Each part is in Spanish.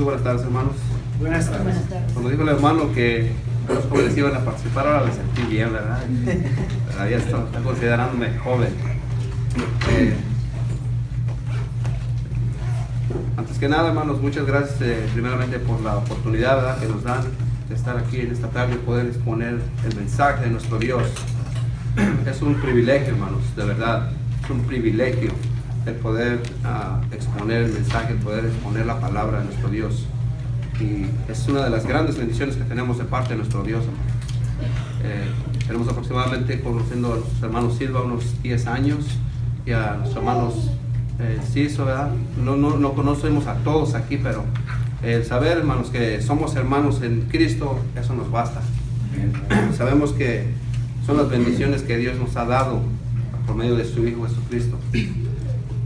Muy buenas tardes, hermanos. Buenas tardes. Buenas tardes. Cuando dijo el hermano que los jóvenes iban a participar, ahora me sentí bien, ¿verdad? Todavía está considerándome joven. Antes que nada, hermanos, muchas gracias primeramente por la oportunidad, ¿verdad?, que nos dan de estar aquí en esta tarde y poder exponer el mensaje de nuestro Dios. Es un privilegio, hermanos, de verdad, es un privilegio el poder exponer el mensaje, el poder exponer la palabra de nuestro Dios. Y es una de las grandes bendiciones que tenemos de parte de nuestro Dios, hermanos. Tenemos aproximadamente, conociendo a nuestros hermanos Silva, unos 10 años, y a nuestros hermanos Ciso, ¿verdad? No conocemos a todos aquí, pero el saber, hermanos, que somos hermanos en Cristo, eso nos basta. Sabemos que son las bendiciones que Dios nos ha dado por medio de su Hijo Jesucristo.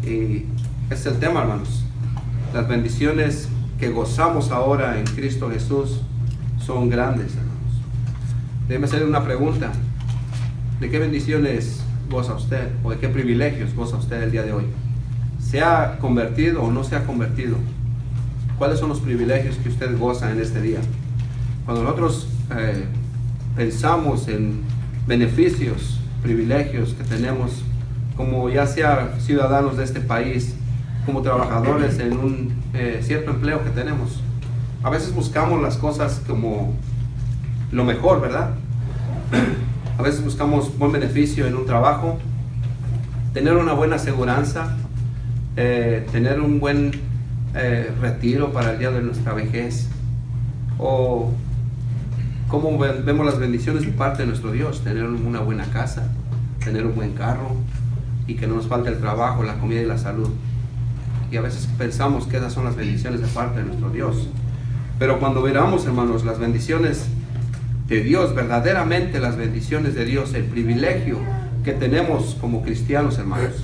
Y ese es el tema, hermanos. Las bendiciones que gozamos ahora en Cristo Jesús son grandes, hermanos. Déjeme hacerle una pregunta. ¿De qué bendiciones goza usted? ¿O de qué privilegios goza usted el día de hoy? ¿Se ha convertido o no se ha convertido? ¿Cuáles son los privilegios que usted goza en este día? Cuando nosotros pensamos en beneficios, privilegios que tenemos, como ya sea ciudadanos de este país, como trabajadores en un cierto empleo que tenemos, a veces buscamos las cosas como lo mejor, ¿verdad? A veces buscamos buen beneficio en un trabajo, tener una buena aseguranza, tener un buen retiro para el día de nuestra vejez, o cómo vemos las bendiciones de parte de nuestro Dios, tener una buena casa, tener un buen carro y que no nos falte el trabajo, la comida y la salud. Y a veces pensamos que esas son las bendiciones de parte de nuestro Dios. Pero cuando miramos, hermanos, las bendiciones de Dios, verdaderamente las bendiciones de Dios, el privilegio que tenemos como cristianos, hermanos,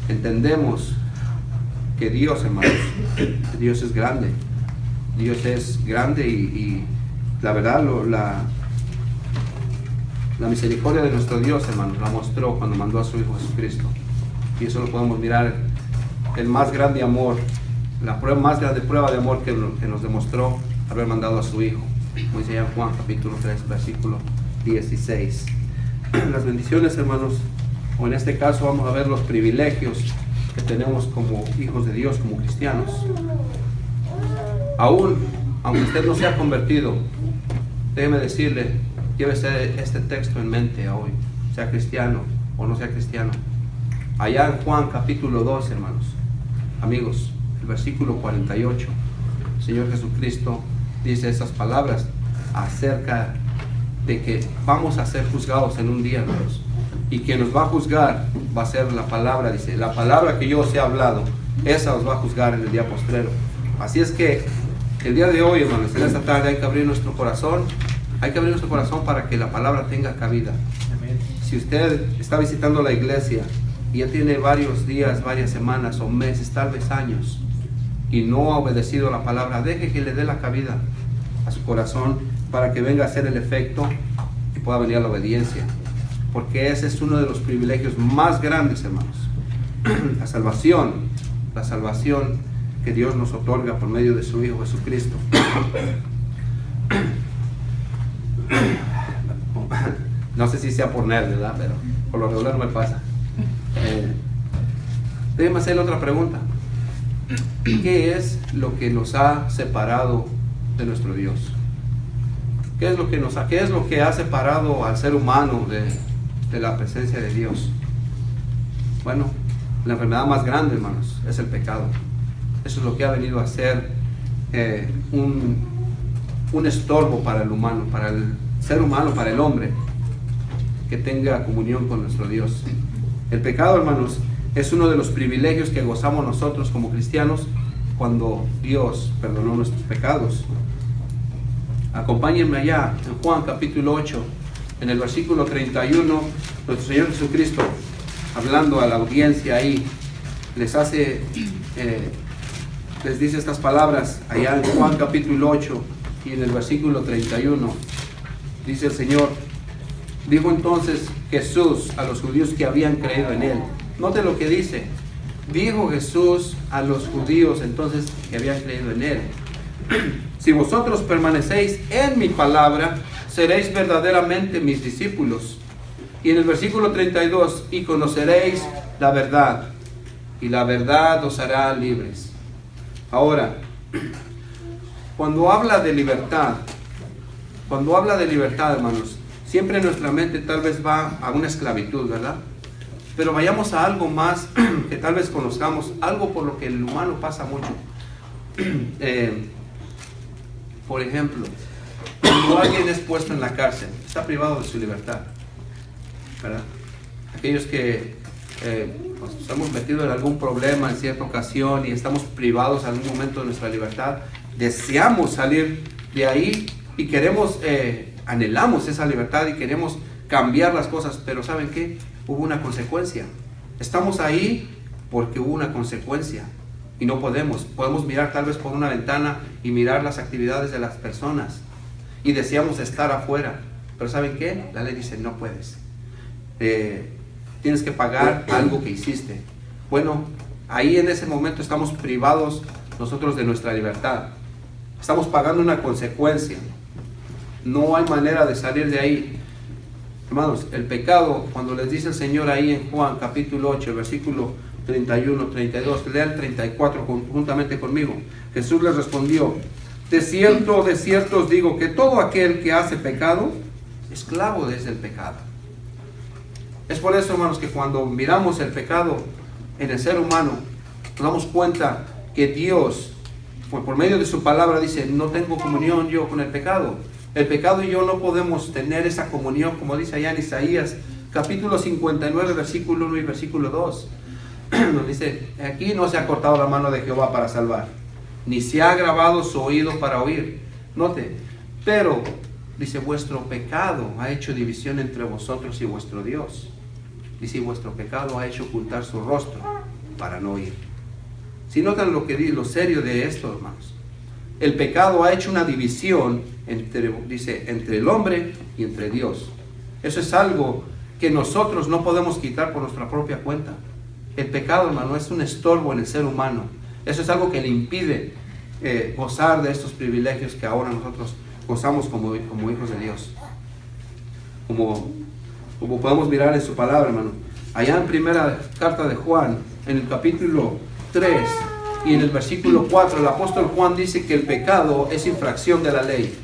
entendemos que Dios, hermanos, Dios es grande. Dios es grande y la verdad, la misericordia de nuestro Dios, hermanos, la mostró cuando mandó a su Hijo Jesucristo. Y eso lo podemos mirar, el más grande amor, la más grande prueba de amor que nos demostró haber mandado a su Hijo. Como dice en Juan capítulo 3, versículo 16. Las bendiciones, hermanos, o en este caso vamos a ver los privilegios que tenemos como hijos de Dios, como cristianos. Aún, aunque usted no se ha convertido, déjeme decirle, llévese este texto en mente hoy, sea cristiano o no sea cristiano. Allá en Juan capítulo 2, hermanos, amigos, el versículo 48, el Señor Jesucristo dice esas palabras acerca de que vamos a ser juzgados en un día, hermanos, y quien nos va a juzgar va a ser la palabra, dice, la palabra que yo os he hablado, esa os va a juzgar en el día postrero. Así es que el día de hoy, hermanos, en esta tarde hay que abrir nuestro corazón, para que la palabra tenga cabida. Amén. Si usted está visitando la iglesia y ya tiene varios días, varias semanas o meses, tal vez años, y no ha obedecido la palabra, deje que le dé la cabida a su corazón para que venga a hacer el efecto y pueda venir a la obediencia, porque ese es uno de los privilegios más grandes, hermanos. La salvación que Dios nos otorga por medio de su Hijo Jesucristo. No sé si sea por nerd, ¿verdad? Pero por lo regular no me pasa. Déjeme hacerle otra pregunta. ¿Qué es lo que nos ha separado de nuestro Dios? ¿Qué es lo que ha separado al ser humano de la presencia de Dios? Bueno, la enfermedad más grande, hermanos, es el pecado. Eso es lo que ha venido a ser un estorbo para el humano, para el ser humano, para el hombre, que tenga comunión con nuestro Dios. El pecado, hermanos, es uno de los privilegios que gozamos nosotros como cristianos cuando Dios perdonó nuestros pecados. Acompáñenme allá en Juan capítulo 8, en el versículo 31, nuestro Señor Jesucristo, hablando a la audiencia ahí, les dice estas palabras allá en Juan capítulo 8 y en el versículo 31. Dice el Señor: dijo entonces Jesús a los judíos que habían creído en Él. Note lo que dice. Dijo Jesús a los judíos entonces que habían creído en Él: Si vosotros permanecéis en mi palabra, seréis verdaderamente mis discípulos. Y en el versículo 32, y conoceréis la verdad, y la verdad os hará libres. Ahora, cuando habla de libertad, hermanos, siempre nuestra mente tal vez va a una esclavitud, ¿verdad? Pero vayamos a algo más que tal vez conozcamos, algo por lo que el humano pasa mucho. Por ejemplo, cuando alguien es puesto en la cárcel, está privado de su libertad, ¿verdad? Aquellos que pues, estamos metidos en algún problema en cierta ocasión y estamos privados en algún momento de nuestra libertad, deseamos salir de ahí y queremos, anhelamos esa libertad y queremos cambiar las cosas, pero ¿saben qué? Hubo una consecuencia. Estamos ahí porque hubo una consecuencia y no podemos mirar tal vez por una ventana y mirar las actividades de las personas y deseamos estar afuera, pero ¿saben qué? La ley dice no puedes, tienes que pagar algo que hiciste. Bueno, ahí en ese momento estamos privados nosotros de nuestra libertad, estamos pagando una consecuencia, no hay manera de salir de ahí. Hermanos, el pecado, cuando les dice el Señor ahí en Juan capítulo 8, versículo 31, 32, lean 34 juntamente conmigo. Jesús les respondió: de cierto os digo que todo aquel que hace pecado, esclavo es del pecado. Es por eso, hermanos, que cuando miramos el pecado en el ser humano, nos damos cuenta que Dios, por medio de su palabra, dice: no tengo comunión yo con el pecado. El pecado y yo no podemos tener esa comunión, como dice allá en Isaías, capítulo 59, versículo 1 y versículo 2. Nos dice: aquí no se ha cortado la mano de Jehová para salvar, ni se ha agravado su oído para oír. Note, pero, dice, vuestro pecado ha hecho división entre vosotros y vuestro Dios. Dice, vuestro pecado ha hecho ocultar su rostro para no oír. Si notan lo serio de esto, hermanos, el pecado ha hecho una división entre el hombre y entre Dios. Eso es algo que nosotros no podemos quitar por nuestra propia cuenta. El pecado, hermano, es un estorbo en el ser humano. Eso es algo que le impide gozar de estos privilegios que ahora nosotros gozamos como hijos de Dios. Como podemos mirar en su palabra, hermano. Allá en primera carta de Juan, en el capítulo 3 y en el versículo 4, el apóstol Juan dice que el pecado es infracción de la ley.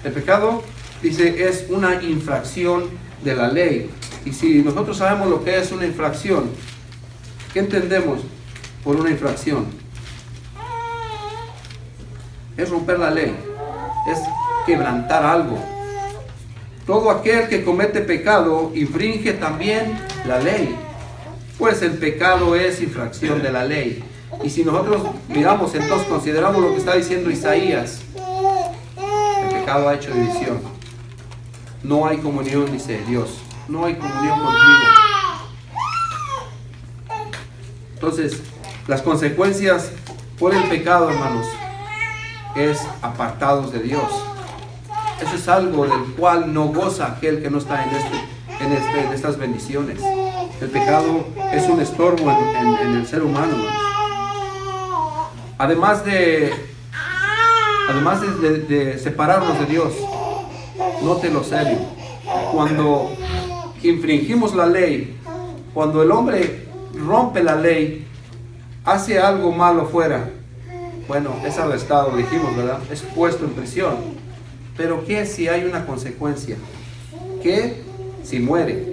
El pecado, dice, es una infracción de la ley. Y si nosotros sabemos lo que es una infracción, ¿qué entendemos por una infracción? Es romper la ley, es quebrantar algo. Todo aquel que comete pecado infringe también la ley, pues el pecado es infracción de la ley. Y si nosotros miramos, entonces consideramos lo que está diciendo Isaías, el pecado ha hecho división. No hay comunión, dice Dios, no hay comunión contigo. Entonces, las consecuencias por el pecado, hermanos, es apartados de Dios. Eso es algo del cual no goza aquel que no está en estas bendiciones. El pecado es un estorbo en el ser humano, hermanos. Además de separarnos de Dios, note lo serio. Cuando infringimos la ley, cuando el hombre rompe la ley, hace algo malo fuera, bueno, es arrestado, dijimos, ¿verdad? Es puesto en prisión. Pero ¿qué si hay una consecuencia? ¿Qué si muere?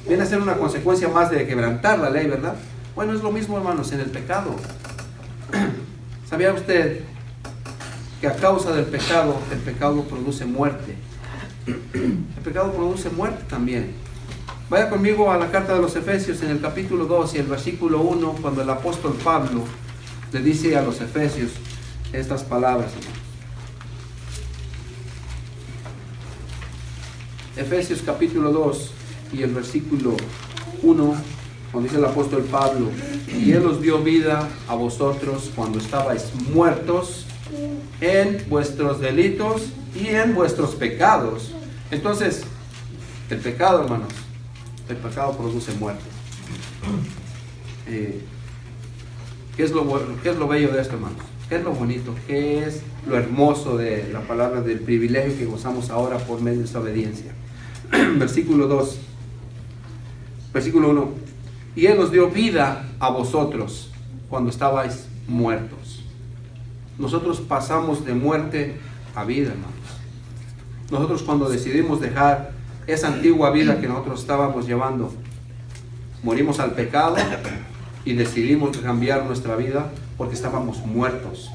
Viene a ser una consecuencia más de quebrantar la ley, ¿verdad? Bueno, es lo mismo, hermanos, en el pecado. ¿Sabía usted que a causa del pecado, el pecado produce muerte? El pecado produce muerte también. Vaya conmigo a la carta de los Efesios en el capítulo 2 y el versículo 1, cuando el apóstol Pablo le dice a los Efesios estas palabras, hermanos. Efesios capítulo 2 y el versículo 1, cuando dice el apóstol Pablo: y Él os dio vida a vosotros cuando estabais muertos en vuestros delitos y en vuestros pecados. Entonces, el pecado, hermanos, el pecado produce muerte. ¿Qué es lo bello de esto, hermanos? ¿Qué es lo bonito? ¿Qué es lo hermoso de la palabra del privilegio que gozamos ahora por medio de esa obediencia? Versículo 2. Versículo 1. Y Él os dio vida a vosotros cuando estabais muertos. Nosotros pasamos de muerte a vida, hermanos. Nosotros cuando decidimos dejar esa antigua vida que nosotros estábamos llevando, morimos al pecado y decidimos cambiar nuestra vida porque estábamos muertos.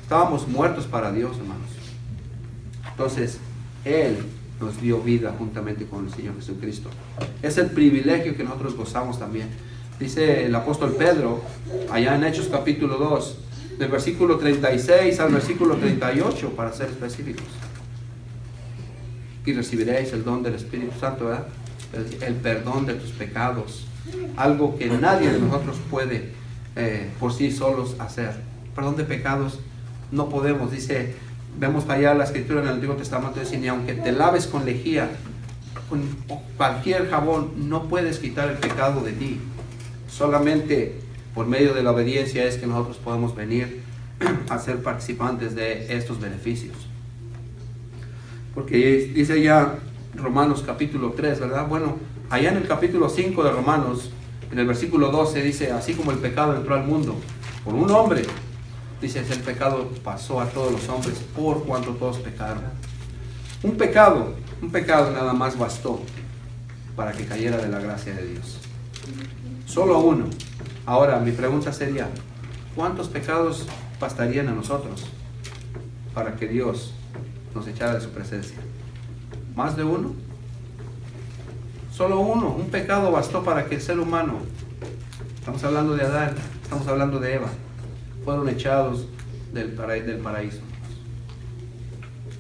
Estábamos muertos para Dios, hermanos. Entonces, Él nos dio vida juntamente con el Señor Jesucristo. Es el privilegio que nosotros gozamos también. Dice el apóstol Pedro, allá en Hechos capítulo 2, del versículo 36 al versículo 38, para ser específicos. Y recibiréis el don del Espíritu Santo, ¿verdad? El perdón de tus pecados. Algo que nadie de nosotros puede por sí solos hacer. Perdón de pecados no podemos. Dice, vemos para allá la escritura en el Antiguo Testamento, dice, ni aunque te laves con lejía, con cualquier jabón, no puedes quitar el pecado de ti. Solamente por medio de la obediencia es que nosotros podemos venir a ser participantes de estos beneficios. Porque dice ya Romanos capítulo 3, ¿verdad? Bueno, allá en el capítulo 5 de Romanos, en el versículo 12 dice, así como el pecado entró al mundo por un hombre, dice, el pecado pasó a todos los hombres por cuanto todos pecaron. Un pecado nada más bastó para que cayera de la gracia de Dios. Solo uno. Ahora mi pregunta sería, ¿cuántos pecados bastarían a nosotros para que Dios nos echara de su presencia? ¿Más de uno? Solo uno. Un pecado bastó para que el ser humano, estamos hablando de Adán, estamos hablando de Eva, fueron echados del paraíso.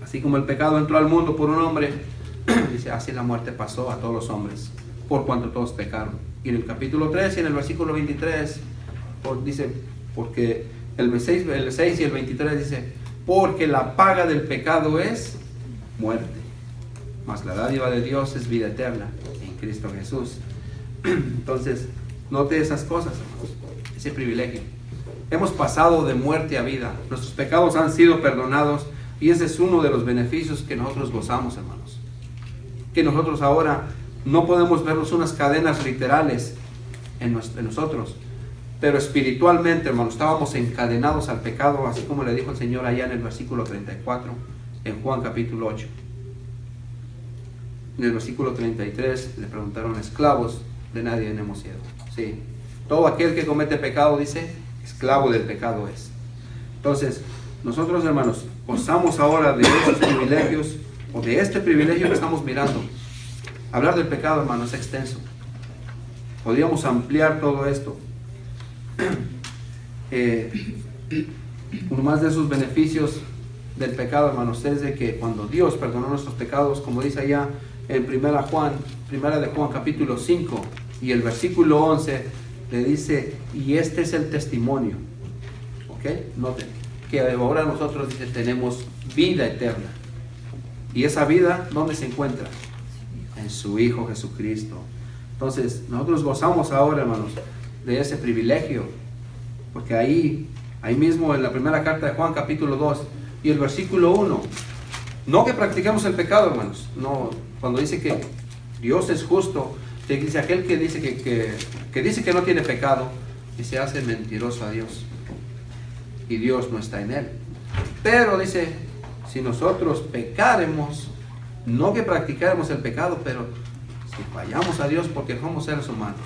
Así como el pecado entró al mundo por un hombre, dice, así la muerte pasó a todos los hombres, por cuanto todos pecaron. Y en el capítulo 3 y en el versículo 23, dice, porque el 6 y el 23 dice, porque la paga del pecado es muerte, mas la dádiva de Dios es vida eterna en Cristo Jesús. Entonces, note esas cosas, hermanos, ese privilegio. Hemos pasado de muerte a vida, nuestros pecados han sido perdonados y ese es uno de los beneficios que nosotros gozamos, hermanos. Que nosotros ahora no podemos vernos unas cadenas literales en nosotros, pero espiritualmente, hermanos, estábamos encadenados al pecado, así como le dijo el Señor allá en el versículo 34, en Juan capítulo 8. En el versículo 33 le preguntaron, esclavos de nadie hemos sido. Sí, todo aquel que comete pecado, dice, esclavo del pecado es. Entonces, nosotros, hermanos, gozamos ahora de esos privilegios, o de este privilegio que estamos mirando. Hablar del pecado, hermano, es extenso. Podríamos ampliar todo esto. Uno más de esos beneficios del pecado, hermanos, es de que cuando Dios perdonó nuestros pecados, como dice allá en primera de Juan capítulo 5 y el versículo 11, le dice, y este es el testimonio. ¿Ok? Noten que ahora nosotros, dice, tenemos vida eterna. Y esa vida, ¿dónde se encuentra? En su Hijo Jesucristo. Entonces, nosotros gozamos ahora, hermanos, de ese privilegio. Porque ahí mismo en la primera carta de Juan, capítulo 2 y el versículo 1, no que practiquemos el pecado, hermanos. No, cuando dice que Dios es justo, que dice aquel que dice que dice que no tiene pecado, y se hace mentiroso a Dios. Y Dios no está en él. Pero dice, si nosotros pecaremos, no que practicáramos el pecado, pero si fallamos a Dios porque somos seres humanos,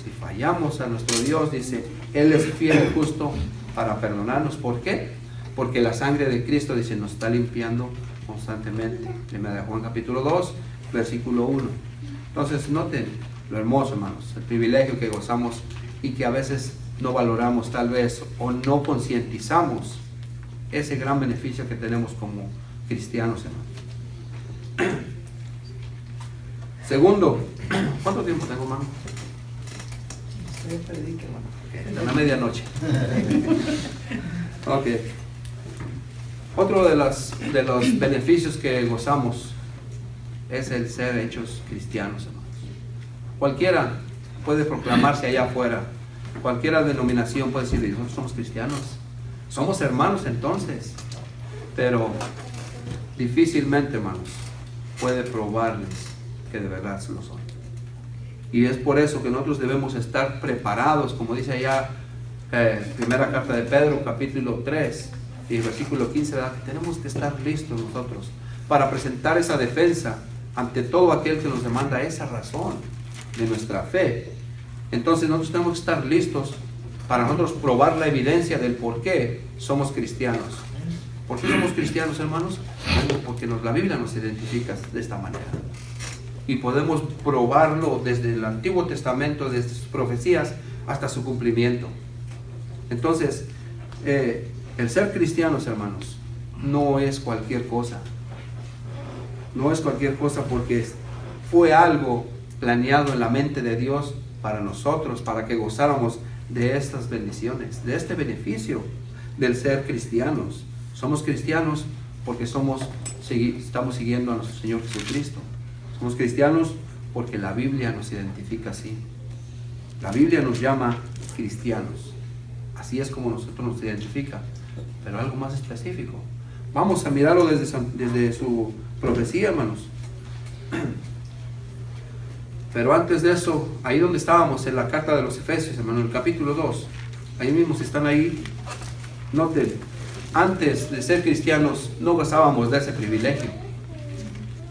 si fallamos a nuestro Dios, dice, Él es fiel y justo para perdonarnos. ¿Por qué? Porque la sangre de Cristo, dice, nos está limpiando constantemente. Primera de Juan capítulo 2, versículo 1. Entonces, noten lo hermoso, hermanos, el privilegio que gozamos y que a veces no valoramos tal vez o no concientizamos ese gran beneficio que tenemos como cristianos, hermanos. Segundo, ¿cuánto tiempo tengo, hermano? Hasta la medianoche. Ok. Otro de los beneficios que gozamos es el ser hechos cristianos, hermanos. Cualquiera puede proclamarse allá afuera Cualquiera denominación puede decir, nosotros somos cristianos, somos hermanos entonces, pero difícilmente, hermanos, puede probarles que de verdad lo son. Y es por eso que nosotros debemos estar preparados, como dice allá primera carta de Pedro, capítulo 3 y versículo 15, ¿verdad? Que tenemos que estar listos nosotros para presentar esa defensa ante todo aquel que nos demanda esa razón de nuestra fe. Entonces nosotros tenemos que estar listos para nosotros probar la evidencia del por qué somos cristianos. ¿Por qué somos cristianos, hermanos? Porque la Biblia nos identifica de esta manera. Y podemos probarlo desde el Antiguo Testamento, desde sus profecías hasta su cumplimiento. Entonces, el ser cristianos, hermanos, no es cualquier cosa. No es cualquier cosa, porque fue algo planeado en la mente de Dios para nosotros, para que gozáramos de estas bendiciones, de este beneficio del ser cristianos. Somos cristianos porque estamos siguiendo a nuestro Señor Jesucristo. Somos cristianos porque la Biblia nos identifica así. La Biblia nos llama cristianos. Así es como nosotros nos identifica, pero algo más específico. Vamos a mirarlo desde su profecía, hermanos. Pero antes de eso, ahí donde estábamos en la carta de los Efesios, hermano, en el capítulo 2, ahí mismo, si están ahí, noten, antes de ser cristianos no gozábamos de ese privilegio.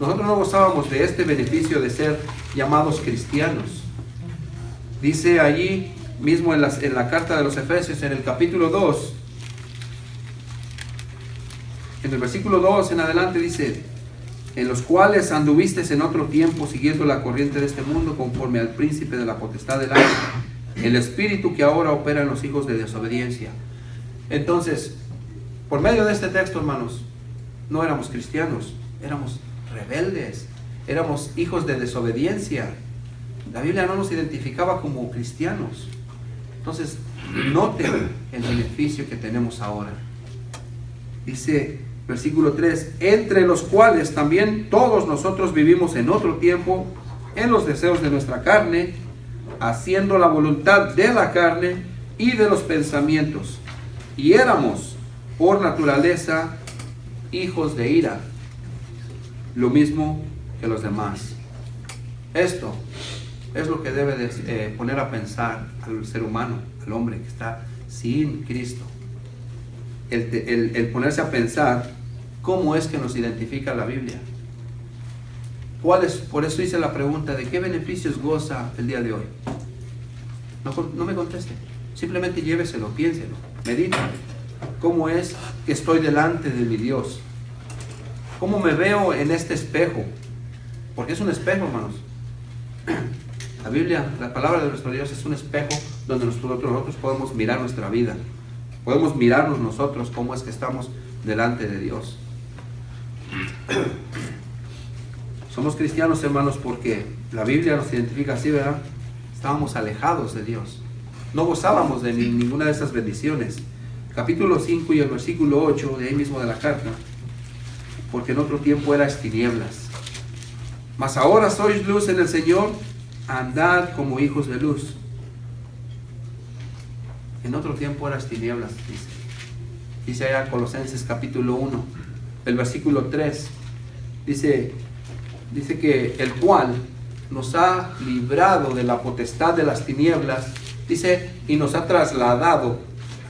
Nosotros no gozábamos de este beneficio de ser llamados cristianos. Dice allí mismo en la carta de los Efesios, en el capítulo 2, en el versículo 2 en adelante dice: en los cuales anduvisteis en otro tiempo siguiendo la corriente de este mundo, conforme al príncipe de la potestad del aire, el espíritu que ahora opera en los hijos de desobediencia. Entonces, por medio de este texto, hermanos, no éramos cristianos, éramos rebeldes, éramos hijos de desobediencia. La Biblia no nos identificaba como cristianos. Entonces, noten el beneficio que tenemos ahora. Dice versículo 3: entre los cuales también todos nosotros vivimos en otro tiempo, en los deseos de nuestra carne, haciendo la voluntad de la carne y de los pensamientos, y éramos por naturaleza hijos de ira, lo mismo que los demás. Esto es lo que debe de poner a pensar al ser humano, al hombre que está sin Cristo. El ponerse a pensar cómo es que nos identifica la Biblia. Por eso hice la pregunta: ¿de qué beneficios goza el día de hoy? No me conteste, simplemente lléveselo, piénselo, medita. ¿Cómo es que estoy delante de mi Dios? ¿Cómo me veo en este espejo? Porque es un espejo, hermanos. La Biblia, la palabra de nuestro Dios, es un espejo donde nosotros podemos mirar nuestra vida. Podemos mirarnos nosotros cómo es que estamos delante de Dios. Somos cristianos, hermanos, porque la Biblia nos identifica así, ¿verdad? Estábamos alejados de Dios. No gozábamos de ninguna de esas bendiciones. Capítulo 5 y el versículo 8, de ahí mismo de la carta: porque en otro tiempo erais tinieblas, mas ahora sois luz en el Señor, andad como hijos de luz. En otro tiempo eras tinieblas, dice allá Colosenses capítulo 1, el versículo 3, dice que el cual nos ha librado de la potestad de las tinieblas, dice, y nos ha trasladado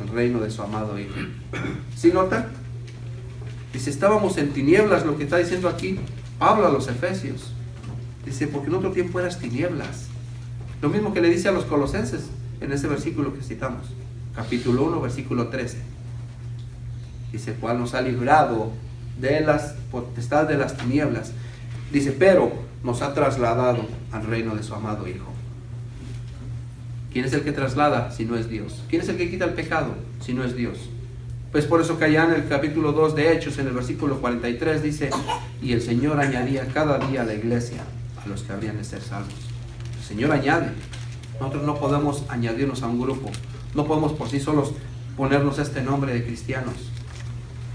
al reino de su amado Hijo. ¿Sí notan? Dice, estábamos en tinieblas, lo que está diciendo aquí Pablo a los Efesios. Dice, porque en otro tiempo eras tinieblas. Lo mismo que le dice a los Colosenses en ese versículo que citamos, capítulo 1, versículo 13. Dice, cual nos ha librado de las potestad de las tinieblas. Dice, pero nos ha trasladado al reino de su amado Hijo. ¿Quién es el que traslada si no es Dios? ¿Quién es el que quita el pecado si no es Dios? Pues por eso que allá en el capítulo 2 de Hechos, en el versículo 43, dice, y el Señor añadía cada día a la iglesia a los que habrían de ser salvos. El Señor añade. Nosotros no podemos añadirnos a un grupo. No podemos por sí solos ponernos este nombre de cristianos.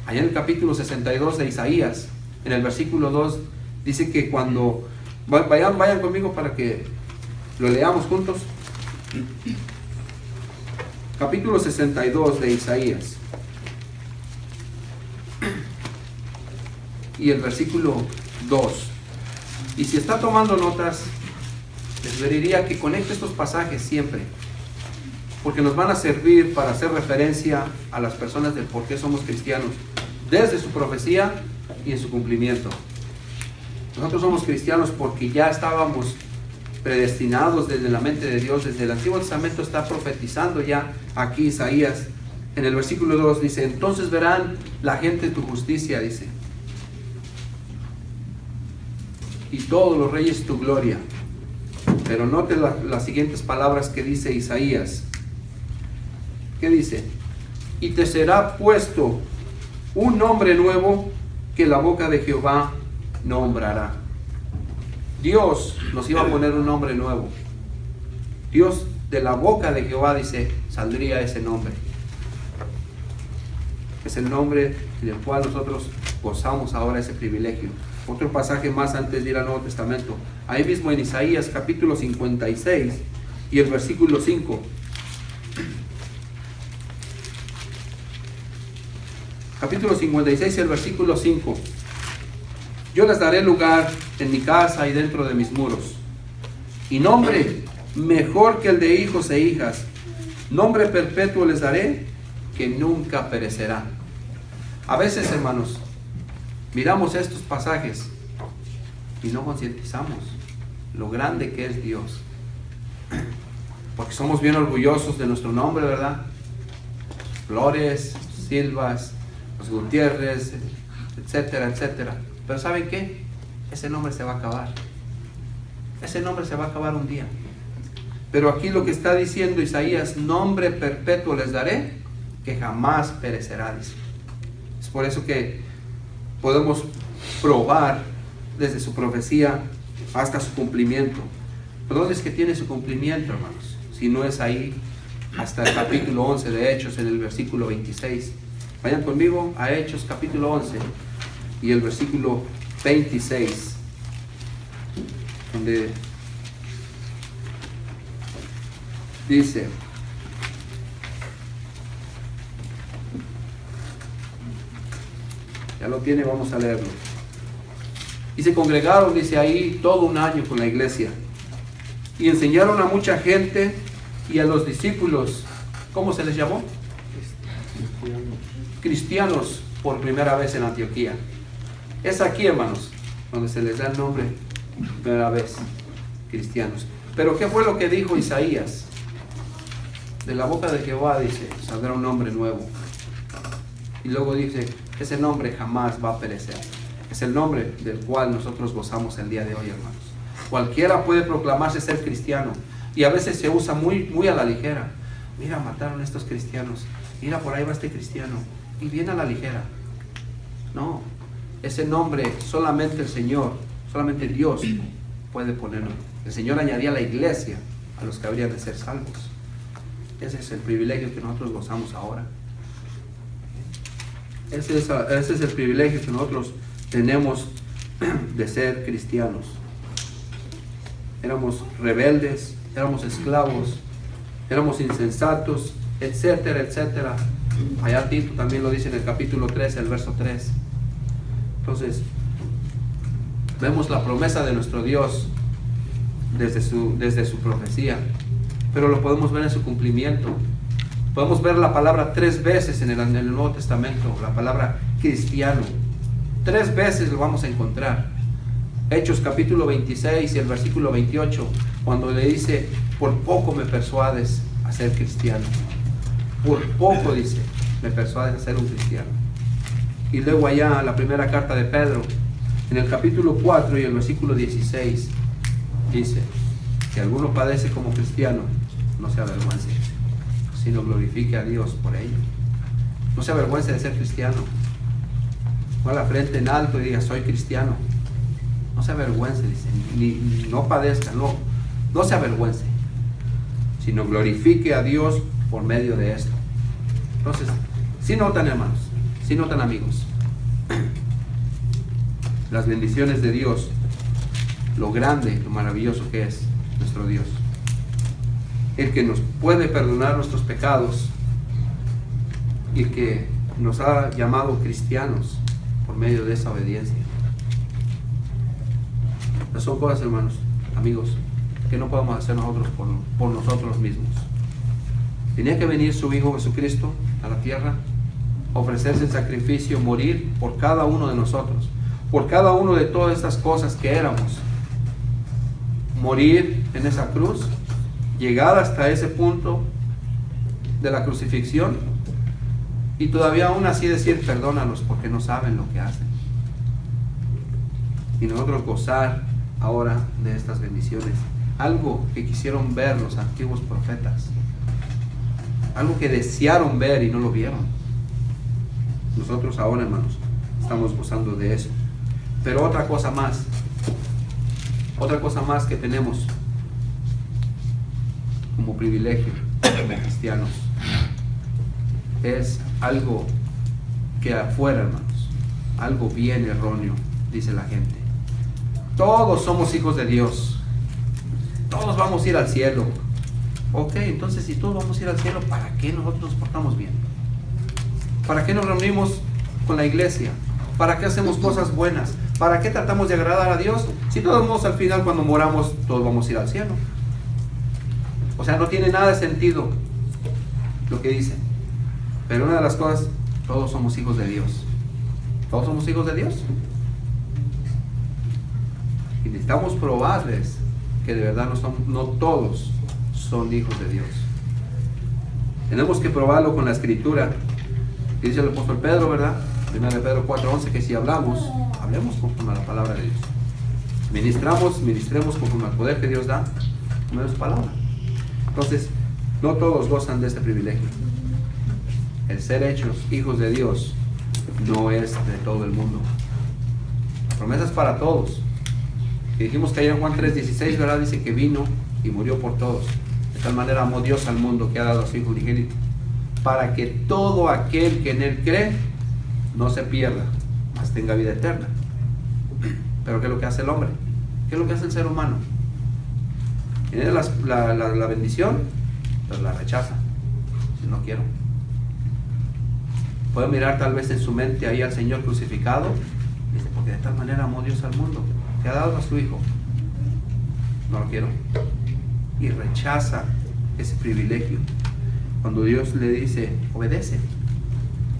Allá en el capítulo 62 de Isaías, en el versículo 2, dice que cuando... Vayan conmigo para que lo leamos juntos. capítulo 62 de Isaías. Y el versículo 2. Y si está tomando notas, les pediría que conecte estos pasajes siempre, porque nos van a servir para hacer referencia a las personas del por qué somos cristianos, desde su profecía y en su cumplimiento. Nosotros somos cristianos porque ya estábamos predestinados desde la mente de Dios. Desde el Antiguo Testamento está profetizando ya aquí Isaías. En el versículo 2 dice: entonces verán la gente tu justicia, dice, y todos los reyes tu gloria. Pero note las siguientes palabras que dice Isaías. ¿Qué dice? Y te será puesto un nombre nuevo que la boca de Jehová nombrará. Dios nos iba a poner un nombre nuevo. Dios, de la boca de Jehová, dice, saldría ese nombre. Es el nombre del cual nosotros gozamos ahora ese privilegio. Otro pasaje más antes de ir al Nuevo Testamento. Ahí mismo en Isaías capítulo 56 y el versículo 5. Capítulo 56 y el versículo 5. Yo les daré lugar en mi casa y dentro de mis muros, y nombre mejor que el de hijos e hijas, nombre perpetuo les daré, que nunca perecerá. A veces, hermanos, miramos estos pasajes y no concientizamos lo grande que es Dios, porque somos bien orgullosos de nuestro nombre, ¿verdad? Flores, Silvas, los Gutiérrez, etcétera, etcétera. Pero ¿saben qué? Ese nombre se va a acabar. Ese nombre se va a acabar un día. Pero aquí lo que está diciendo Isaías: nombre perpetuo les daré, que jamás perecerá, dice. Es por eso que podemos probar desde su profecía hasta su cumplimiento. ¿Pero dónde es que tiene su cumplimiento, hermanos? Si no es ahí, hasta el capítulo 11 de Hechos, en el versículo 26. Vayan conmigo a Hechos capítulo 11 y el versículo 26, donde dice: ya lo tiene, vamos a leerlo. Y se congregaron, dice ahí, todo un año con la iglesia, y enseñaron a mucha gente y a los discípulos. ¿Cómo se les llamó? Cristianos, por primera vez en Antioquía. Es aquí, hermanos, donde se les da el nombre primera vez, cristianos. Pero ¿qué fue lo que dijo Isaías? De la boca de Jehová, dice, saldrá un nombre nuevo. Y luego dice, ese nombre jamás va a perecer. Es el nombre del cual nosotros gozamos el día de hoy, hermanos. Cualquiera puede proclamarse ser cristiano, y a veces se usa muy a la ligera. Mira, mataron a estos cristianos. Mira, por ahí va este cristiano. Y viene a la ligera. No, ese nombre solamente el Señor, solamente Dios puede ponerlo. El Señor añadía a la iglesia a los que habrían de ser salvos. Ese es el privilegio que nosotros gozamos ahora. Ese es el privilegio que nosotros tenemos de ser cristianos. Éramos rebeldes, éramos esclavos, éramos insensatos, etcétera, etcétera. Allá Tito también lo dice en el capítulo 13, el verso 3. Entonces, vemos la promesa de nuestro Dios desde su profecía, pero lo podemos ver en su cumplimiento. Podemos ver la palabra 3 veces en el Nuevo Testamento, la palabra cristiano. 3 veces lo vamos a encontrar. Hechos capítulo 26 y el versículo 28, cuando le dice, por poco me persuades a ser cristiano. Por poco, dice, me persuades a ser un cristiano. Y luego allá, la primera carta de Pedro, en el capítulo 4 y el versículo 16, dice, si alguno padece como cristiano, no se avergüence, sino glorifique a Dios por ello. No se avergüence de ser cristiano. Ponga la frente en alto y diga, soy cristiano. No se avergüence, dice, ni no padezca, no se avergüence, sino glorifique a Dios por medio de esto. Entonces, si notan, hermanos, si notan, amigos, las bendiciones de Dios, lo grande, lo maravilloso que es nuestro Dios. el que nos puede perdonar nuestros pecados y que nos ha llamado cristianos por medio de esa obediencia. Esas son cosas, hermanos, amigos, que no podemos hacer nosotros por nosotros mismos. Tenía que venir su Hijo Jesucristo a la tierra, ofrecerse en sacrificio, morir por cada uno de nosotros, por cada uno de todas estas cosas que éramos. Morir en esa cruz, llegar hasta ese punto de la crucifixión y todavía aún así decir perdónalos porque no saben lo que hacen. Y nosotros gozar ahora de estas bendiciones. Algo que quisieron ver los antiguos profetas, algo que desearon ver y no lo vieron. Nosotros ahora, hermanos, estamos gozando de eso. Pero otra cosa más que tenemos como privilegio como cristianos es algo que afuera, hermanos, algo bien erróneo, dice la gente. Todos somos hijos de Dios, todos vamos a ir al cielo. Ok, entonces si todos vamos a ir al cielo, ¿para qué nosotros nos portamos bien? ¿Para qué nos reunimos con la iglesia? ¿Para qué hacemos cosas buenas? ¿Para qué tratamos de agradar a Dios? Si todos modos al final cuando moramos, todos vamos a ir al cielo. O sea, no tiene nada de sentido lo que dicen. Pero una de las cosas, todos somos hijos de Dios. ¿Todos somos hijos de Dios? Y necesitamos probarles que de verdad no todos son hijos de Dios. Tenemos que probarlo con la Escritura. Que dice el apóstol Pedro, ¿verdad? 1 Pedro 4:11, que si hablemos conforme a la palabra de Dios. Ministremos conforme al poder que Dios da, como es su palabra. Entonces, no todos gozan de este privilegio. El ser hechos hijos de Dios no es de todo el mundo. La promesa es para todos. Y dijimos que allá en Juan 3:16, ¿verdad? Dice que vino y murió por todos. De tal manera amó Dios al mundo que ha dado a su Hijo unigénito, para que todo aquel que en Él cree no se pierda, mas tenga vida eterna. Pero ¿qué es lo que hace el hombre? ¿Qué es lo que hace el ser humano? Tiene la bendición, pero la rechaza. Si no quiero. Puede mirar tal vez en su mente ahí al Señor crucificado. Dice, porque de tal manera amó Dios al mundo, que ha dado a su Hijo. No lo quiero. Y rechaza ese privilegio. Cuando Dios le dice, obedece.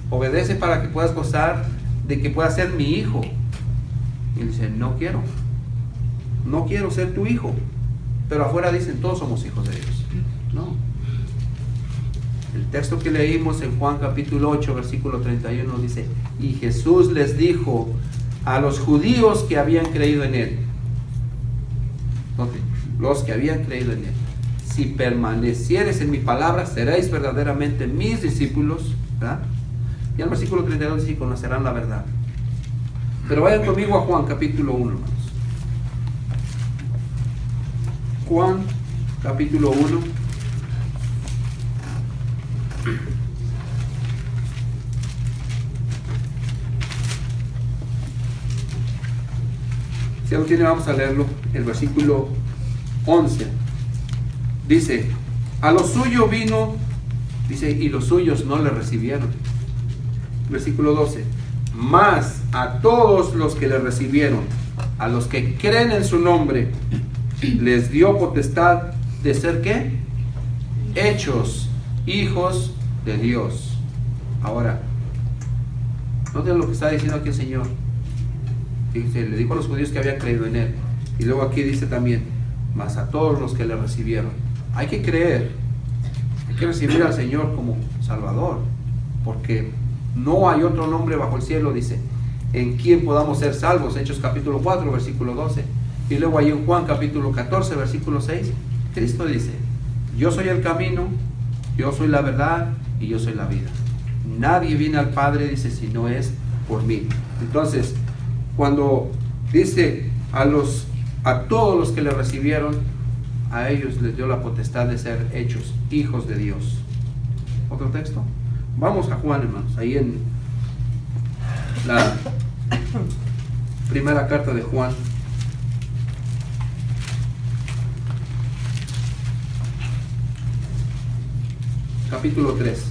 Obedece para que puedas gozar de que puedas ser mi hijo. Y él dice, no quiero. No quiero ser tu hijo. Pero afuera dicen, todos somos hijos de Dios. No. El texto que leímos en Juan capítulo 8, versículo 31 dice, y Jesús les dijo a los judíos que habían creído en Él. Los que habían creído en Él. Si permanecieres en mi palabra, seréis verdaderamente mis discípulos. ¿Verdad? Y el versículo 32 dice, y conocerán la verdad. Pero vayan conmigo a Juan capítulo 1, hermanos. Juan capítulo 1. Si algo tiene, vamos a leerlo. El versículo 11. Dice, a lo suyo vino, dice, y los suyos no le recibieron. Versículo 12. Mas a todos los que le recibieron, a los que creen en su nombre, les dio potestad de ser, ¿qué? Hechos hijos de Dios. Ahora, noten lo que está diciendo aquí el Señor. Dice, le dijo a los judíos que habían creído en Él. Y luego aquí dice también, mas a todos los que le recibieron. Hay que creer, hay que recibir al Señor como Salvador, porque no hay otro nombre bajo el cielo, dice, en quien podamos ser salvos. Hechos capítulo 4, versículo 12. Y luego ahí en Juan capítulo 14, versículo 6, Cristo dice, yo soy el camino, yo soy la verdad y yo soy la vida. Nadie viene al Padre, dice, si no es por mí. Entonces, cuando dice a todos los que le recibieron, a ellos les dio la potestad de ser hechos hijos de Dios. ¿Otro texto? Vamos a Juan, hermanos, ahí en la primera carta de Juan. capítulo 3.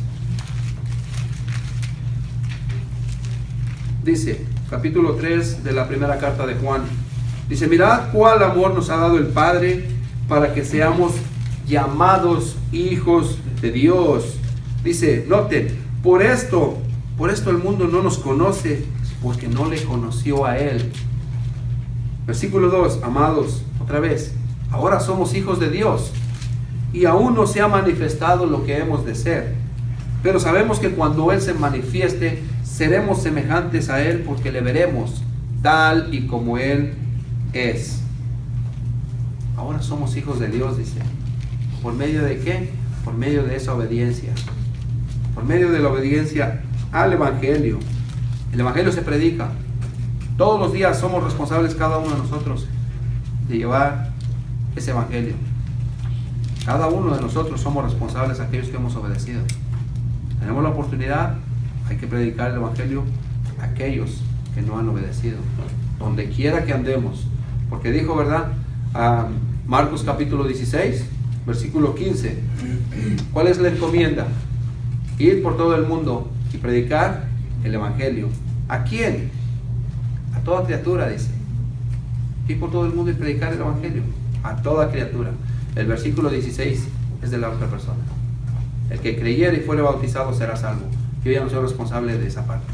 Dice, capítulo 3 de la primera carta de Juan. Dice, mirad cuál amor nos ha dado el Padre para que seamos llamados hijos de Dios. Dice, noten, por esto el mundo no nos conoce, porque no le conoció a Él. Versículo 2, amados, otra vez, ahora somos hijos de Dios, y aún no se ha manifestado lo que hemos de ser. Pero sabemos que cuando Él se manifieste, seremos semejantes a Él, porque le veremos tal y como Él es. Ahora somos hijos de Dios, dice. ¿Por medio de qué? Por medio de esa obediencia. Por medio de la obediencia al Evangelio. El Evangelio se predica. Todos los días somos responsables cada uno de nosotros de llevar ese Evangelio. Cada uno de nosotros somos responsables, aquellos que hemos obedecido. Tenemos la oportunidad, hay que predicar el Evangelio a aquellos que no han obedecido, donde quiera que andemos. Porque dijo, ¿verdad? Marcos capítulo 16, versículo 15. ¿Cuál es la encomienda? Ir por todo el mundo y predicar el Evangelio. ¿A quién? A toda criatura, dice. Ir por todo el mundo y predicar el Evangelio. A toda criatura. El versículo 16 es de la otra persona. El que creyere y fuere bautizado será salvo. Yo ya no soy responsable de esa parte.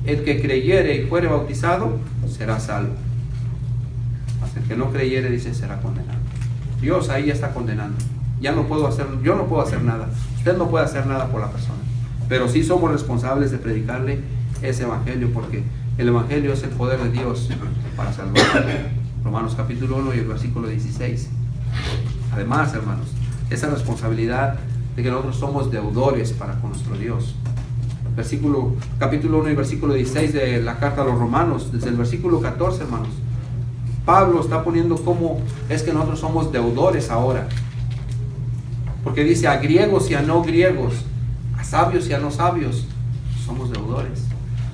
El que creyere y fuere bautizado será salvo. Mas el que no creyere, dice, será condenado. Dios ahí ya está condenando. Yo no puedo hacer nada. Usted no puede hacer nada por la persona. Pero sí somos responsables de predicarle ese Evangelio, porque el Evangelio es el poder de Dios para salvar. Romanos capítulo 1 y el versículo 16. Además, hermanos, esa responsabilidad de que nosotros somos deudores para con nuestro Dios. Capítulo 1 y versículo 16 de la carta a los Romanos, desde el versículo 14, hermanos, Pablo está poniendo cómo es que nosotros somos deudores ahora. Porque dice, a griegos y a no griegos, a sabios y a no sabios, somos deudores.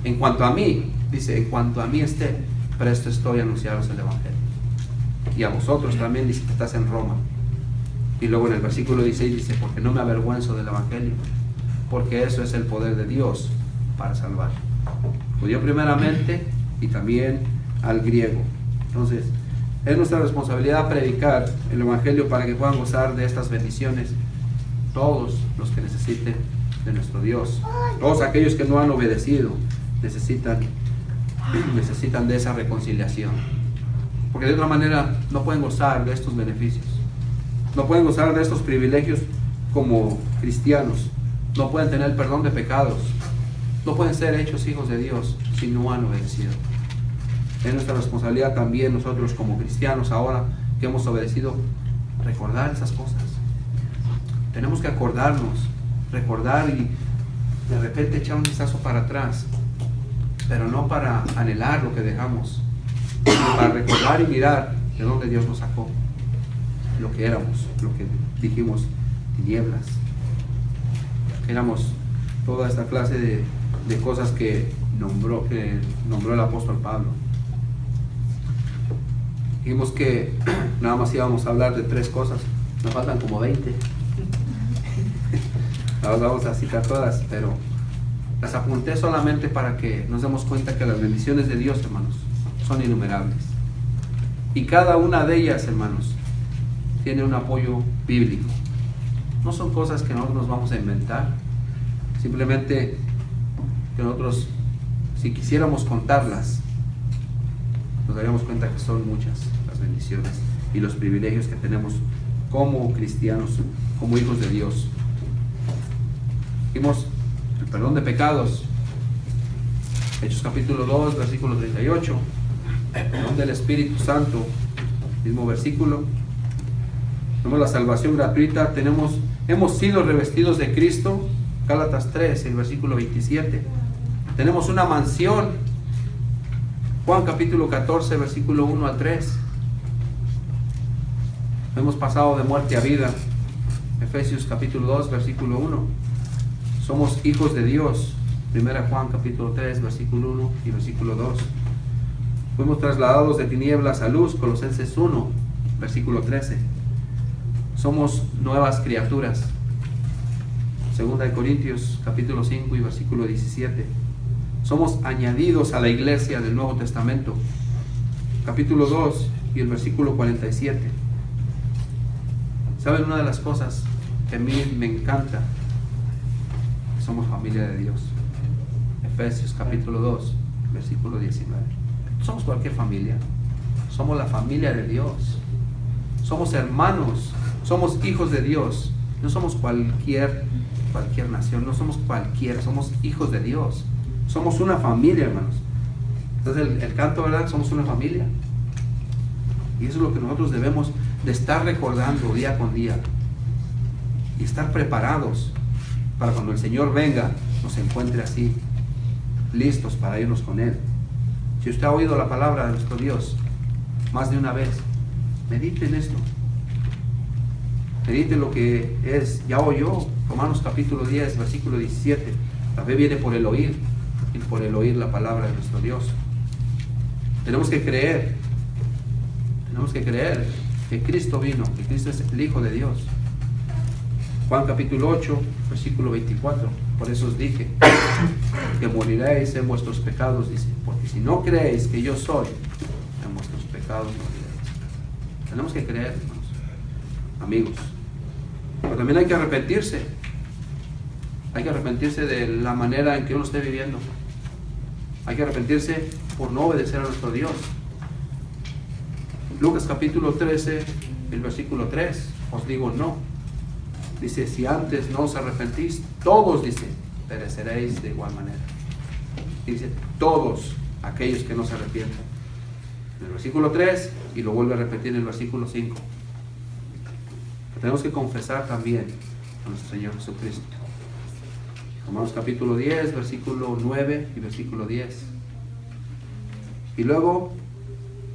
En cuanto a mí, dice, en cuanto a mí esté, presto estoy a anunciaros el Evangelio. Y a vosotros también, dice, que estás en Roma. Y luego en el versículo 16 dice, porque no me avergüenzo del Evangelio, porque eso es el poder de Dios para salvar. Judío primeramente y también al griego. Entonces, es nuestra responsabilidad predicar el Evangelio para que puedan gozar de estas bendiciones todos los que necesiten de nuestro Dios. Todos aquellos que no han obedecido necesitan de esa reconciliación. Porque de otra manera no pueden gozar de estos beneficios. No pueden gozar de estos privilegios como cristianos. No pueden tener perdón de pecados. No pueden ser hechos hijos de Dios si no han obedecido. Es nuestra responsabilidad también nosotros como cristianos ahora que hemos obedecido, recordar esas cosas. Tenemos que acordarnos, recordar y de repente echar un vistazo para atrás, pero no para anhelar lo que dejamos, sino para recordar y mirar de dónde Dios nos sacó, lo que éramos, lo que dijimos, tinieblas. Éramos toda esta clase de cosas que nombró el apóstol Pablo. Dijimos que nada más íbamos a hablar de 3 cosas, nos faltan como 20. Las vamos a citar todas, pero las apunté solamente para que nos demos cuenta que las bendiciones de Dios, hermanos, son innumerables. Y cada una de ellas, hermanos, tiene un apoyo bíblico. No son cosas que nosotros nos vamos a inventar. Simplemente que nosotros, si quisiéramos contarlas, nos daríamos cuenta que son muchas las bendiciones y los privilegios que tenemos como cristianos, como hijos de Dios. Vimos el perdón de pecados, Hechos capítulo 2, versículo 38, el perdón del Espíritu Santo, mismo versículo. Tenemos la salvación gratuita, hemos sido revestidos de Cristo, Gálatas 3, el versículo 27. Tenemos una mansión, Juan capítulo 14, versículo 1 al 3. Hemos pasado de muerte a vida, Efesios capítulo 2, versículo 1. Somos hijos de Dios, 1 Juan capítulo 3, versículo 1 y versículo 2. Fuimos trasladados de tinieblas a luz, Colosenses 1, versículo 13. Somos nuevas criaturas. Segunda de Corintios capítulo 5 y versículo 17. Somos añadidos a la iglesia del Nuevo Testamento. Capítulo 2 y el versículo 47. ¿Saben una de las cosas que a mí me encanta? Que somos familia de Dios. Efesios capítulo 2, versículo 19. No somos cualquier familia. Somos la familia de Dios. Somos hermanos. Somos hijos de Dios. No somos cualquier nación. No somos cualquiera. Somos hijos de Dios. Somos una familia, hermanos. Entonces el canto, ¿verdad? Somos una familia. Y eso es lo que nosotros debemos de estar recordando día con día. Y estar preparados para cuando el Señor venga, nos encuentre así, listos para irnos con Él. Si usted ha oído la palabra de nuestro Dios más de una vez, medite en esto. Medite lo que es, ya oyó, Romanos capítulo 10, versículo 17. La fe viene por el oír, y por el oír la palabra de nuestro Dios. Tenemos que creer que Cristo vino, que Cristo es el Hijo de Dios. Juan capítulo 8, versículo 24. Por eso os dije que moriréis en vuestros pecados, dice, porque si no creéis que yo soy, en vuestros pecados moriréis. Tenemos que creer, hermanos, amigos. Pero también hay que arrepentirse. Hay que arrepentirse de la manera en que uno esté viviendo. Hay que arrepentirse por no obedecer a nuestro Dios. Lucas capítulo 13, el versículo 3, os digo no. Dice, si antes no os arrepentís, todos, dice, pereceréis de igual manera. Dice, todos aquellos que no se arrepientan. En el versículo 3, y lo vuelve a repetir en el versículo 5. Tenemos que confesar también a nuestro Señor Jesucristo. Romanos capítulo 10, versículo 9 y versículo 10. Y luego,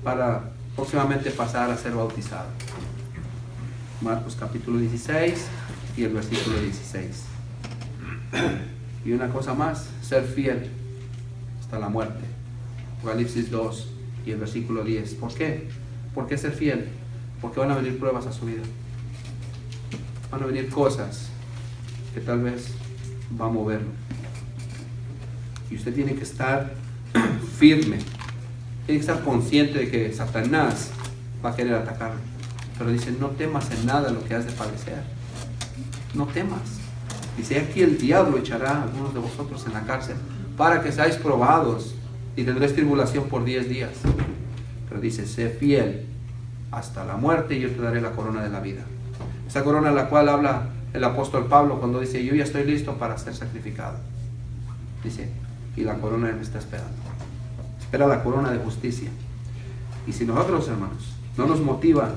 para próximamente pasar a ser bautizado. Marcos capítulo 16 y el versículo 16. Y una cosa más, ser fiel hasta la muerte. Apocalipsis 2 y el versículo 10. ¿Por qué? ¿Por qué ser fiel? Porque van a venir pruebas a su vida. Van a venir cosas que tal vez va a moverlo. Y usted tiene que estar firme. Tiene que estar consciente de que Satanás va a querer atacarlo. Pero dice, no temas en nada lo que has de padecer. No temas. Dice, aquí el diablo echará a algunos de vosotros en la cárcel para que seáis probados y tendréis tribulación por 10 días. Pero dice, sé fiel hasta la muerte y yo te daré la corona de la vida. Esa corona a la cual habla el apóstol Pablo cuando dice, yo ya estoy listo para ser sacrificado. Dice, y la corona me está esperando. Espera la corona de justicia. Y si nosotros, hermanos, no nos motivan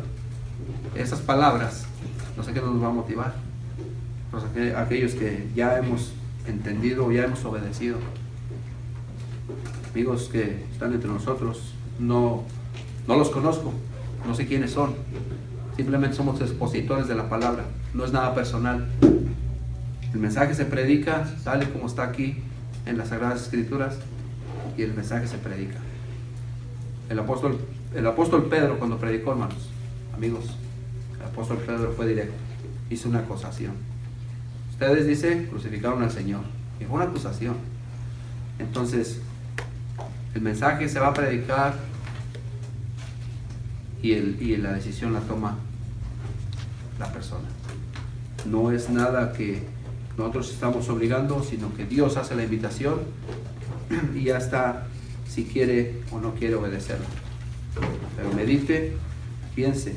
esas palabras, no sé qué nos va a motivar. Pues aquellos que ya hemos entendido, ya hemos obedecido. Amigos que están entre nosotros, no los conozco, no sé quiénes son. Simplemente somos expositores de la palabra, no es nada personal. El mensaje se predica tal y como está aquí en las Sagradas Escrituras, y el mensaje se predica. El apóstol Pedro, cuando predicó, hermanos, amigos, el apóstol Pedro fue directo, hizo una acusación. Ustedes, dice, crucificaron al Señor, y fue una acusación. Entonces, el mensaje se va a predicar y la decisión la toma la persona. No es nada que nosotros estamos obligando, sino que Dios hace la invitación y ya está, si quiere o no quiere obedecerlo. Pero medite, piense,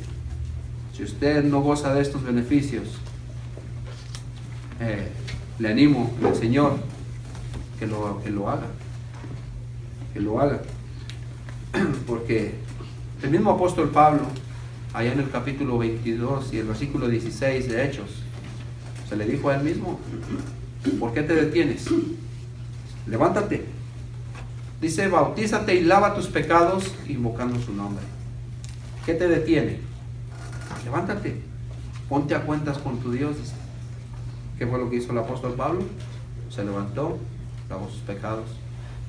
si usted no goza de estos beneficios, le animo al Señor que lo haga, porque el mismo apóstol Pablo, allá en el capítulo 22 y el versículo 16 de Hechos, se le dijo a él mismo, ¿por qué te detienes? Levántate. Dice, bautízate y lava tus pecados invocando su nombre. ¿Qué te detiene? Levántate, ponte a cuentas con tu Dios. Dice. ¿Qué fue lo que hizo el apóstol Pablo? Se levantó, lavó sus pecados,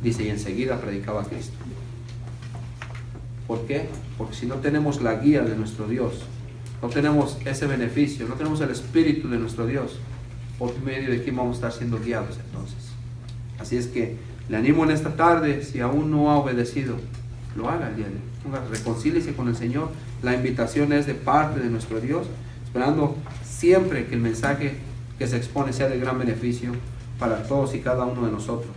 dice, y enseguida predicaba a Cristo. ¿Por qué? Porque si no tenemos la guía de nuestro Dios, no tenemos ese beneficio, no tenemos el Espíritu de nuestro Dios, por medio de quién vamos a estar siendo guiados entonces. Así es que le animo en esta tarde, si aún no ha obedecido, lo haga el día de hoy. Reconcíliese con el Señor. La invitación es de parte de nuestro Dios, esperando siempre que el mensaje que se expone sea de gran beneficio para todos y cada uno de nosotros.